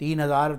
3000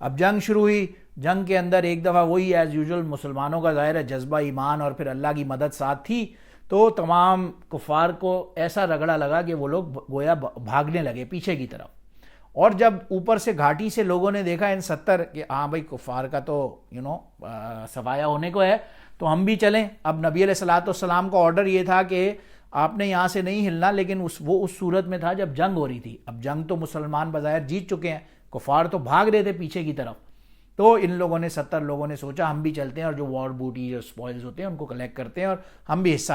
اب جنگ شروع ہوئی. جنگ کے اندر ایک دفعہ وہی ایز یوزول مسلمانوں کا ظاہر ہے جذبہ ایمان اور پھر اللہ کی مدد ساتھ تھی, تو تمام کفار کو ایسا رگڑا لگا کہ وہ لوگ گویا بھاگنے لگے پیچھے کی طرف. اور جب اوپر سے گھاٹی سے لوگوں نے دیکھا ان 70 کہ ہاں بھائی کفار کا تو سفایا ہونے کو ہے, تو ہم بھی چلیں. اب نبی علیہ الصلوۃ والسلام کا آرڈر یہ تھا کہ آپ نے یہاں سے نہیں ہلنا, لیکن وہ اس صورت میں تھا جب جنگ ہو رہی تھی. اب جنگ تو مسلمان بظاہر جیت چکے ہیں, کفار تو بھاگ رہے تھے پیچھے کی طرف. تو ان لوگوں نے 70 لوگوں نے سوچا ہم بھی چلتے ہیں اور جو وار بوٹی جو اسپوائلز ہوتے ہیں ان کو کلیکٹ کرتے ہیں اور ہم بھی حصہ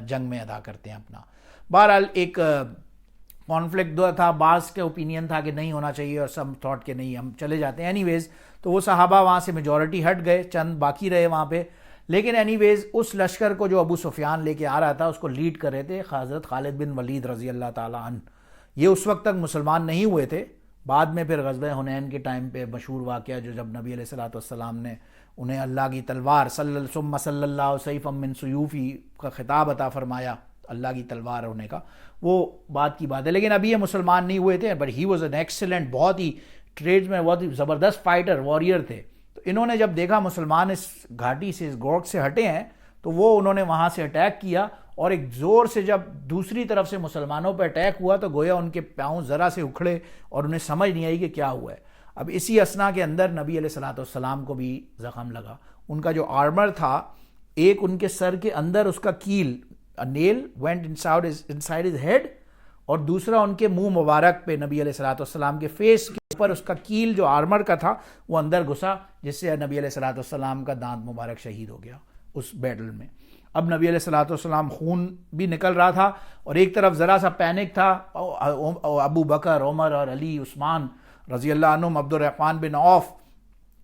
جنگ میں ادا کرتے ہیں اپنا. بہرحال ایک کانفلکٹ تھا, بعض کے اوپینین تھا کہ نہیں ہونا چاہیے اور سم تھاٹ کہ نہیں ہم چلے جاتے ہیں. اینی ویز تو وہ صحابہ وہاں سے میجورٹی ہٹ گئے, چند باقی رہے وہاں پہ. لیکن اینی ویز اس لشکر کو جو ابو سفیان لے کے آ رہا تھا اس کو لیڈ کر رہے تھے حضرت خالد بن ولید رضی اللہ تعالیٰ عنہ. یہ اس وقت تک مسلمان نہیں ہوئے تھے, بعد میں پھر غزوہ حنین کے ٹائم پہ مشہور واقعہ جو جب نبی علیہ الصلوۃ والسلام نے انہیں اللہ کی تلوار صلی اللہ سیفا من سیوفی کا خطاب عطا فرمایا, اللہ کی تلوار ہونے کا, وہ بات کی بات ہے. لیکن ابھی یہ مسلمان نہیں ہوئے تھے, but he was an excellent, بہت ہی ٹریڈز میں بہت ہی زبردست فائٹر واریر تھے. تو انہوں نے جب دیکھا مسلمان اس گھاٹی سے اس گورک سے ہٹے ہیں تو وہ انہوں نے وہاں سے اٹیک کیا, اور ایک زور سے جب دوسری طرف سے مسلمانوں پہ اٹیک ہوا تو گویا ان کے پاؤں ذرا سے اکھڑے اور انہیں سمجھ نہیں آئی کہ کیا ہوا ہے. اب اسی اسنا کے اندر نبی علیہ الصلوۃ والسلام کو بھی زخم لگا. ان کا جو آرمر تھا, ایک ان کے سر کے اندر اس کا کیل, نیل وینٹ انسائڈ ہز ہیڈ, اور دوسرا ان کے منہ مبارک پہ نبی علیہ الصلوۃ والسلام کے فیس کے اوپر اس کا کیل جو آرمر کا تھا وہ اندر گھسا, جس سے نبی علیہ الصلوۃ والسلام کا دانت مبارک شہید ہو گیا اس بیٹل میں. اب نبی علیہ الصلوۃ والسلام خون بھی نکل رہا تھا, اور ایک طرف ذرا سا پینک تھا. ابو بکر, عمر اور علی, عثمان رضی اللہ عنہم, عبد الرحمن بن عوف,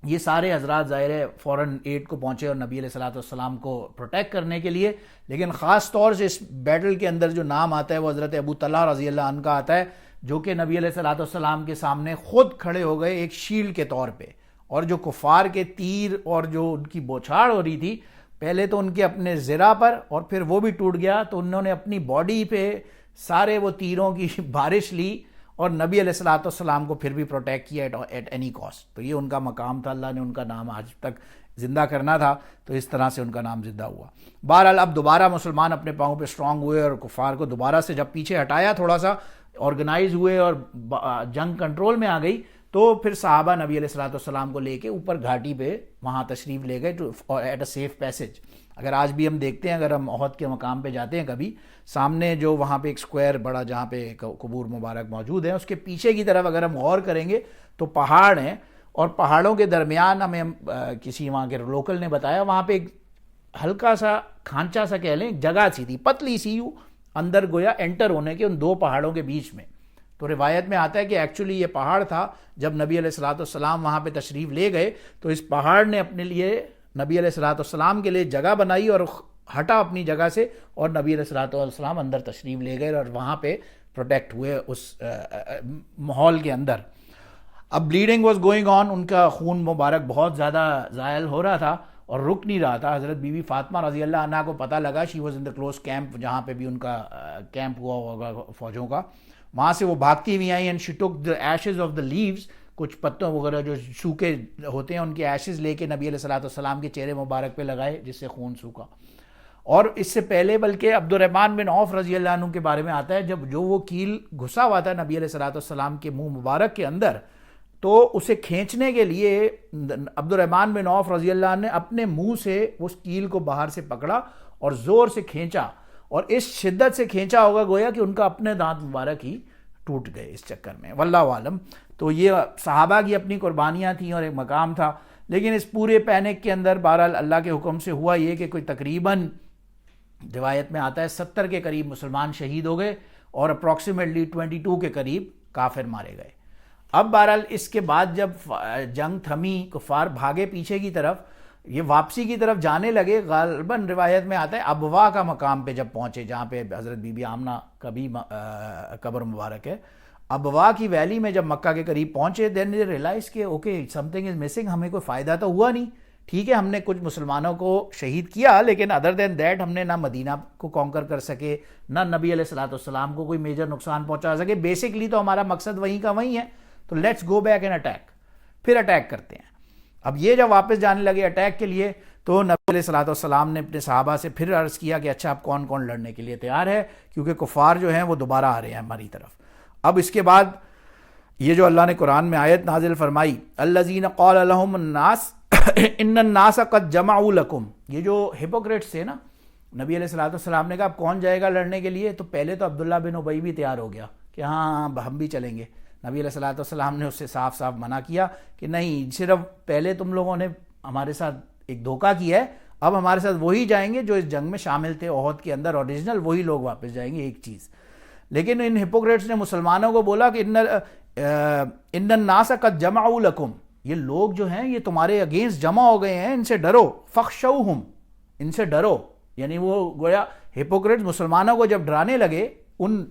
یہ سارے حضرات ظاہر ہے فوراً ایڈ کو پہنچے اور نبی علیہ الصلوۃ والسلام کو پروٹیکٹ کرنے کے لیے. لیکن خاص طور سے اس بیٹل کے اندر جو نام آتا ہے وہ حضرت ابو طلحہ رضی اللہ عنہ کا آتا ہے, جو کہ نبی علیہ الصلوۃ والسلام کے سامنے خود کھڑے ہو گئے ایک شیلڈ کے طور پہ. اور جو کفار کے تیر اور جو ان کی بوچھاڑ ہو رہی تھی, پہلے تو ان کے اپنے زرہ پر اور پھر وہ بھی ٹوٹ گیا, تو انہوں نے اپنی باڈی پہ سارے وہ تیروں کی بارش لی اور نبی علیہ الصلوۃ والسلام کو پھر بھی پروٹیکٹ کیا ایٹ اینی کاسٹ. تو یہ ان کا مقام تھا, اللہ نے ان کا نام آج تک زندہ کرنا تھا, تو اس طرح سے ان کا نام زندہ ہوا. بہرحال اب دوبارہ مسلمان اپنے پاؤں پہ اسٹرانگ ہوئے اور کفار کو دوبارہ سے جب پیچھے ہٹایا, تھوڑا سا آرگنائز ہوئے اور جنگ کنٹرول میں آ گئی, تو پھر صحابہ نبی علیہ الصلوۃ والسلام کو لے کے اوپر گھاٹی پہ وہاں تشریف لے گئے ایٹ اے سیف پیسج. اگر آج بھی ہم دیکھتے ہیں, اگر ہم احد کے مقام پہ جاتے ہیں کبھی, سامنے جو وہاں پہ ایک سکوائر بڑا جہاں پہ قبور مبارک موجود ہیں, اس کے پیچھے کی طرف اگر ہم غور کریں گے تو پہاڑ ہیں, اور پہاڑوں کے درمیان ہمیں کسی وہاں کے لوکل نے بتایا وہاں پہ ایک ہلکا سا کھانچا سا کہہ لیں, جگہ سی تھی پتلی سی, یوں اندر گویا انٹر ہونے کے ان دو پہاڑوں کے بیچ میں. تو روایت میں آتا ہے کہ ایکچولی یہ پہاڑ تھا, جب نبی علیہ الصلوۃ والسلام وہاں پہ تشریف لے گئے تو اس پہاڑ نے اپنے لیے نبی علیہ الصلوۃ والسلام کے لیے جگہ بنائی اور ہٹا اپنی جگہ سے, اور نبی علیہ الصلوۃ والسلام اندر تشریف لے گئے اور وہاں پہ پروٹیکٹ ہوئے اس ماحول کے اندر. اب بلیڈنگ واز گوئنگ آن, ان کا خون مبارک بہت زیادہ زائل ہو رہا تھا اور رک نہیں رہا تھا. حضرت بی بی فاطمہ رضی اللہ عنہا کو پتہ لگا, she was in the close camp, جہاں پہ بھی ان کا کیمپ ہوا ہوگا فوجوں کا, وہاں سے وہ بھاگتی ہوئی آئیں, and she took the ashes of the leaves, کچھ پتوں وغیرہ جو سوکھے ہوتے ہیں ان کے ایشز لے کے نبی علیہ الصلوۃ والسلام کے چہرے مبارک پہ لگائے, جس سے خون سوکھا. اور اس سے پہلے بلکہ عبد الرحمن بن عوف رضی اللہ عنہ کے بارے میں آتا ہے, جب جو وہ کیل گھسا ہوا تھا نبی علیہ الصلوۃ والسلام کے منہ مبارک کے اندر, تو اسے کھینچنے کے لیے عبد الرحمن بن عوف رضی اللہ عنہ نے اپنے منہ سے اس کیل کو باہر سے پکڑا اور زور سے کھینچا, اور اس شدت سے کھینچا ہوگا گویا کہ ان کا اپنے دانت مبارک ہی ٹوٹ گئے اس چکر میں, واللہ عالم. تو یہ صحابہ کی اپنی قربانیاں تھیں اور ایک مقام تھا. لیکن اس پورے پینک کے اندر بہرحال اللہ کے حکم سے ہوا یہ کہ کوئی تقریباً روایت میں آتا ہے 70 کے قریب مسلمان شہید ہو گئے اور اپروکسیمیٹلی 22 کے قریب کافر مارے گئے. اب بہرحال اس کے بعد جب جنگ تھمی, کفار بھاگے پیچھے کی طرف, یہ واپسی کی طرف جانے لگے. غالباً روایت میں آتا ہے ابوا کا مقام پہ جب پہنچے, جہاں پہ حضرت بی بی آمنہ کا بھی قبر مبارک ہے, ابوا کی ویلی میں جب مکہ کے قریب پہنچے, دین دے ریلائز کہ okay some thing is missing, ہمیں کوئی فائدہ تو ہوا نہیں. ٹھیک ہے ہم نے کچھ مسلمانوں کو شہید کیا, لیکن ادر دین دیٹ ہم نے نہ مدینہ کو کانکر کر سکے, نہ نبی علیہ الصلوۃ والسلام کو کوئی میجر نقصان پہنچا سکے. بیسکلی تو ہمارا مقصد وہیں کا وہیں ہے, تو let's go back and attack. پھر اٹیک کرتے ہیں۔ اب یہ جب واپس جانے لگے اٹیک کے لیے تو نبی علیہ الصلوۃ والسلام نے اپنے صحابہ سے پھر عرض کیا کہ اچھا اب کون کون لڑنے کے لیے تیار ہے، کیونکہ کفار جو ہیں وہ دوبارہ آ رہے ہیں ہماری طرف۔ اب اس کے بعد یہ جو اللہ نے قرآن میں آیت نازل فرمائی، الذین قال لهم الناس ان الناس قد جمعوا لکم، یہ جو ہپوکریٹس تھے نا، نبی علیہ الصلوۃ والسلام نے کہا اب کون جائے گا لڑنے کے لیے، تو پہلے تو عبداللہ بن ابی بھی تیار ہو گیا کہ ہاں ہم بھی چلیں گے۔ نبی علیہ الصلوۃ والسلام نے اس سے صاف صاف منع کیا کہ نہیں، صرف پہلے تم لوگوں نے ہمارے ساتھ ایک دھوکہ کیا ہے، اب ہمارے ساتھ وہی جائیں گے جو اس جنگ میں شامل تھے احد کے اندر، اوریجنل وہی لوگ واپس جائیں گے، ایک چیز۔ لیکن ان ہپوکریٹس نے مسلمانوں کو بولا کہ ان الناس قد جمعوا لکم، یہ لوگ جو ہیں یہ تمہارے اگینسٹ جمع ہو گئے ہیں، ان سے ڈرو، فخشوہم، ان سے ڈرو۔ یعنی وہ گویا ہپوکریٹس مسلمانوں کو جب ڈرانے لگے ان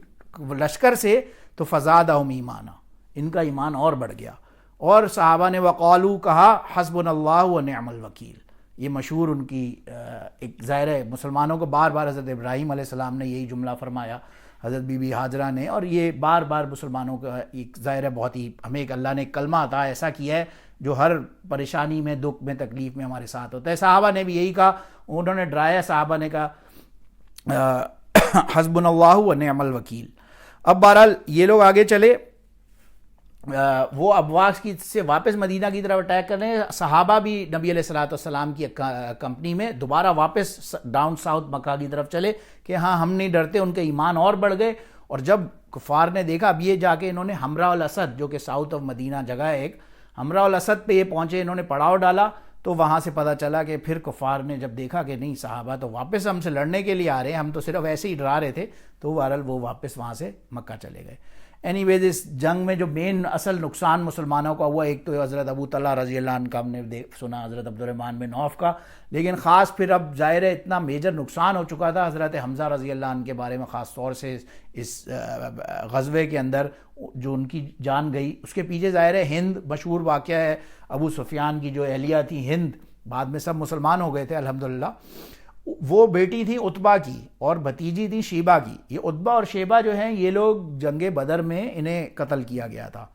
لشکر سے تو فزادہم ایمانا، ان کا ایمان اور بڑھ گیا۔ اور صحابہ نے وقالو کہا حسبنا اللہ ونعم الوکیل، یہ مشہور ان کی ایک ظاہر ہے، مسلمانوں کو بار بار حضرت ابراہیم علیہ السلام نے یہی جملہ فرمایا، حضرت بی بی ہاجرہ نے، اور یہ بار بار مسلمانوں کا ایک ظاہر ہے بہت ہی، ہمیں ایک اللہ نے ایک کلمہ عطا ایسا کیا ہے جو ہر پریشانی میں، دکھ میں، تکلیف میں ہمارے ساتھ ہوتا ہے۔ صحابہ نے بھی یہی کہا، انہوں نے ڈرایا، صحابہ نے کہا حسبنا اللہ ونعم الوکیل۔ اب بہرحال یہ لوگ آگے چلے، وہ ابواس کی سے واپس مدینہ کی طرف اٹیک کر رہے ہیں، صحابہ بھی نبی علیہ الصلوۃ والسلام کی کمپنی میں دوبارہ واپس ڈاؤن ساؤتھ مکہ کی طرف چلے کہ ہاں ہم نہیں ڈرتے، ان کے ایمان اور بڑھ گئے۔ اور جب کفار نے دیکھا، اب یہ جا کے انہوں نے حمراء الاسد جو کہ ساؤتھ آف مدینہ جگہ ہے ایک، حمراء الاسد پہ یہ پہنچے، انہوں نے پڑاؤ ڈالا، تو وہاں سے پتہ چلا کہ پھر کفار نے جب دیکھا کہ نہیں صحابہ تو واپس ہم سے لڑنے کے لیے آ رہے ہیں، ہم تو صرف ایسے ہی ڈرا رہے تھے، تو بہرحال وہ واپس وہاں سے مکہ چلے گئے۔ اینی ویز اس جنگ میں جو مین اصل نقصان مسلمانوں کا ہوا، ایک تو حضرت ابو طلحہ رضی اللہ عنہ کا ہم نے سنا، حضرت عبد الرحمن بن عوف کا، لیکن خاص پھر اب ظاہر ہے اتنا میجر نقصان ہو چکا تھا حضرت حمزہ رضی اللہ عنہ کے بارے میں، خاص طور سے اس غزوے کے اندر جو ان کی جان گئی، اس کے پیچھے ظاہر ہے ہند مشہور واقعہ ہے، ابو سفیان کی جو اہلیہ تھی ہند، بعد میں سب مسلمان ہو گئے تھے الحمدللہ، وہ بیٹی تھی عتبہ کی اور بھتیجی تھی شیبہ کی۔ یہ عتبہ اور شیبہ جو ہیں یہ لوگ جنگ بدر میں انہیں قتل کیا گیا تھا،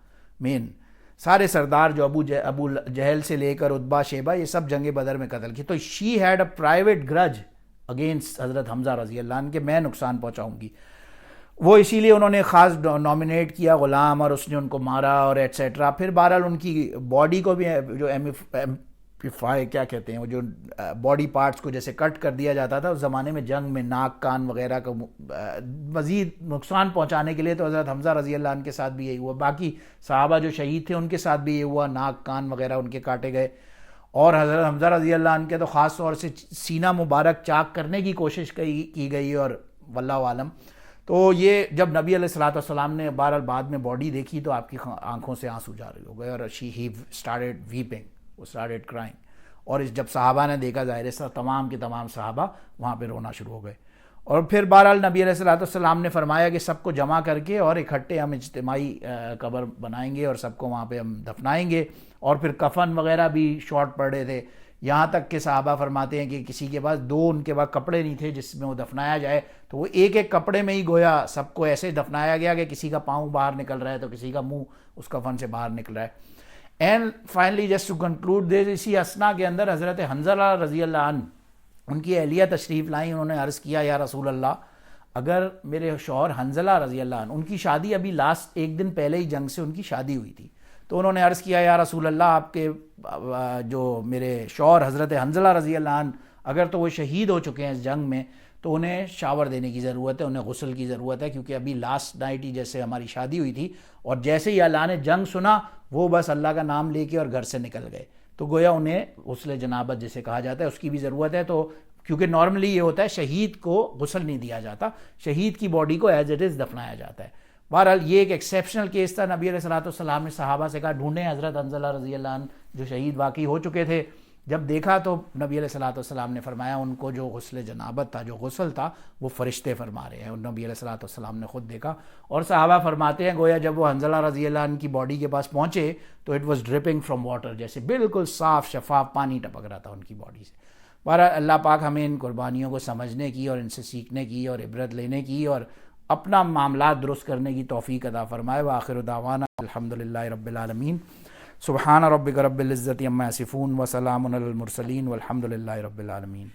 مین سارے سردار جو ابو جہل سے لے کر عتبہ شیبہ یہ سب جنگ بدر میں قتل کی۔ تو شی ہیڈ اے پرائیویٹ گرج اگینسٹ حضرت حمزہ رضی اللہ عنہ کہ میں نقصان پہنچاؤں گی، وہ اسی لیے انہوں نے خاص نامنیٹ کیا غلام، اور اس نے ان کو مارا اور ایٹسیٹرا۔ پھر بہرحال ان کی باڈی کو بھی جو کیا کہتے ہیں وہ جو باڈی پارٹس کو جیسے کٹ کر دیا جاتا تھا اس زمانے میں جنگ میں، ناک کان وغیرہ کو مزید نقصان پہنچانے کے لیے، تو حضرت حمزہ رضی اللہ عنہ کے ساتھ بھی یہی ہوا، باقی صحابہ جو شہید تھے ان کے ساتھ بھی یہ ہوا، ناک کان وغیرہ ان کے کاٹے گئے۔ اور حضرت حمزہ رضی اللہ عنہ کے تو خاص طور سے سینہ مبارک چاک کرنے کی کوشش کی گئی، اور واللہ عالم۔ تو یہ جب نبی علیہ الصلوۃ والسلام نے بہرحال بعد میں باڈی دیکھی تو آپ کی آنکھوں سے آنسو جاری ہو گئے، اور ہی اسٹارٹڈ ویپنگ، وہ اسٹارٹڈ کرائنگ۔ اور جب صحابہ نے دیکھا ظاہر سے تمام کے تمام صحابہ وہاں پہ رونا شروع ہو گئے۔ اور پھر بہرحال نبی علیہ الصلوۃ والسلام نے فرمایا کہ سب کو جمع کر کے اور اکٹھے ہم اجتماعی قبر بنائیں گے اور سب کو وہاں پہ ہم دفنائیں گے۔ اور پھر کفن وغیرہ بھی شارٹ پڑ رہے تھے، یہاں تک کہ صحابہ فرماتے ہیں کہ کسی کے پاس ان کے پاس کپڑے نہیں تھے جس میں وہ دفنایا جائے، تو وہ ایک ایک کپڑے میں ہی گویا سب کو ایسے دفنایا گیا کہ کسی کا پاؤں باہر نکل رہا ہے تو کسی کا منہ اس کفن سے باہر نکل رہا ہے۔ And finally just to conclude this, اسی اسنا کے اندر حضرت حنظلہ رضی اللہ عنہ ان کی اہلیہ تشریف لائیں، انہوں نے عرض کیا یا رسول اللہ، اگر میرے شوہر حنظلہ رضی اللہ عنہ، ان کی شادی ابھی لاسٹ ایک دن پہلے ہی جنگ سے ان کی شادی ہوئی تھی، تو انہوں نے عرض کیا یا رسول اللہ، آپ کے جو میرے شوہر حضرت حنظلہ رضی اللہ عنہ اگر تو وہ شہید ہو چکے ہیں اس جنگ میں، تو انہیں شاور دینے کی ضرورت ہے، انہیں غسل کی ضرورت ہے، کیونکہ ابھی لاسٹ نائٹ ہی جیسے ہماری شادی ہوئی تھی، اور جیسے ہی اعلان جنگ سنا وہ بس اللہ کا نام لے کے اور گھر سے نکل گئے، تو گویا انہیں غسل جنابت جسے کہا جاتا ہے اس کی بھی ضرورت ہے۔ تو کیونکہ نارملی یہ ہوتا ہے شہید کو غسل نہیں دیا جاتا، شہید کی باڈی کو ایز اٹ از دفنایا جاتا ہے۔ بہرحال یہ ایک ایکسیپشنل کیس تھا، نبی علیہ الصلوۃ والسلام نے صحابہ سے کہا ڈھونڈیں حضرت حنظلہ رضی اللہ عنہ جو شہید واقعی ہو چکے تھے۔ جب دیکھا تو نبی علیہ الصلوۃ والسلام نے فرمایا ان کو جو غسل جنابت تھا، جو غسل تھا، وہ فرشتے فرما رہے ہیں، اور نبی علیہ الصلوۃ والسلام نے خود دیکھا۔ اور صحابہ فرماتے ہیں گویا جب وہ حنظلہ رضی اللہ عنہ کی باڈی کے پاس پہنچے تو it was dripping from water, جیسے بالکل صاف شفاف پانی ٹپک رہا تھا ان کی باڈی سے۔ بہرحال اللہ پاک ہمیں ان قربانیوں کو سمجھنے کی اور ان سے سیکھنے کی اور عبرت لینے کی اور اپنا معاملات درست کرنے کی توفیق عطا فرمائے۔ وآخر دعوانا الحمدللہ رب العالمین۔ سبحان ربک رب العزت عما یصفون وسلام علی المرسلین والحمد للہ رب العالمین.